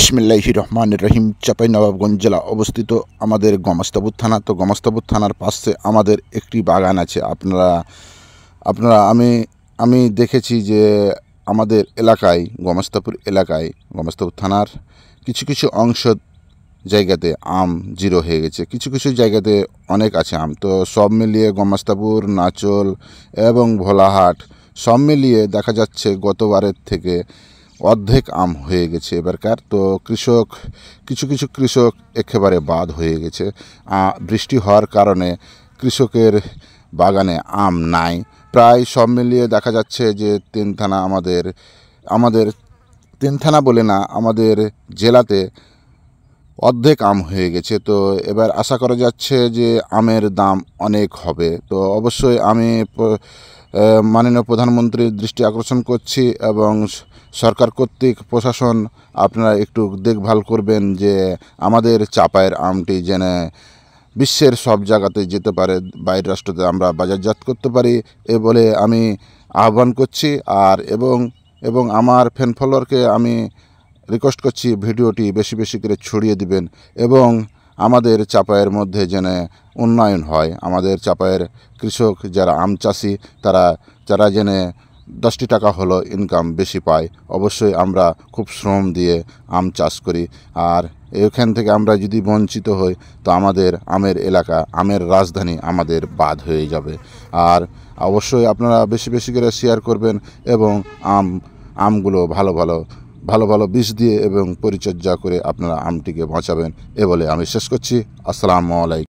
বিসমিল্লাহির রহমানির রহিম। চাঁপাইনবাবগঞ্জ জেলা অবস্থিত আমাদের গমাস্তাপুর থানা। তো গমাস্তাপুর থানার পাশে আমাদের একটি বাগান আছে। আপনারা আমি দেখেছি যে আমাদের এলাকায় গমাস্তাপুর থানার কিছু কিছু অংশ জায়গাতে আম জিরো হয়ে গেছে, কিছু কিছু জায়গাতে অনেক আছে আম। তো সব মিলিয়ে গমাস্তাপুর, নাচল এবং ভোলাহাট সব মিলিয়ে দেখা যাচ্ছে গতবারের থেকে অর্ধেক আম হয়ে গেছে এবারকার। তো কিছু কিছু কৃষক একেবারে বাদ হয়ে গেছে। বৃষ্টি হওয়ার কারণে কৃষকের বাগানে আম নাই। প্রায় সব মিলিয়ে দেখা যাচ্ছে যে আমাদের তিন থানা বলে না, আমাদের জেলাতে অর্ধেক আম হয়ে গেছে। তো এবার আশা করা যাচ্ছে যে আমের দাম অনেক হবে। তো অবশ্যই আমি মাননীয় প্রধানমন্ত্রীর দৃষ্টি আকর্ষণ করছি এবং সরকার কর্তৃক প্রশাসন আপনারা একটু দেখভাল করবেন যে আমাদের চাঁপাইয়ের আমটি যেন বিশ্বের সব জায়গাতে যেতে পারে, বাইরের রাষ্ট্রতে আমরা বাজারজাত করতে পারি এ বলে আমি আহ্বান করছি। আর এবং আমার ফ্যান ফলোয়ারকে আমি রিকোয়েস্ট করছি ভিডিওটি বেশি বেশি করে ছড়িয়ে দিবেন এবং আমাদের চাঁপাইয়ের মধ্যে যেন উন্নয়ন হয়। আমাদের চাঁপাইয়ের কৃষক যারা আম চাষি তারা যেন 10টি টাকা হলো ইনকাম বেশি পায়। অবশ্যই আমরা খুব শ্রম দিয়ে আম চাষ করি, আর এখান থেকে আমরা যদি বঞ্চিত হই তো আমাদের আমের এলাকা, আমের রাজধানী আমাদের বাদ হয়ে যাবে। আর অবশ্যই আপনারা বেশি বেশি করে শেয়ার করবেন এবং আমগুলো ভালো ভালো বীজ দিয়ে এবং পরিচর্যা করে আপনারা আমটিকে বাঁচাবেন এ বলে আমি শেষ করছি। আসসালামু আলাইকুম।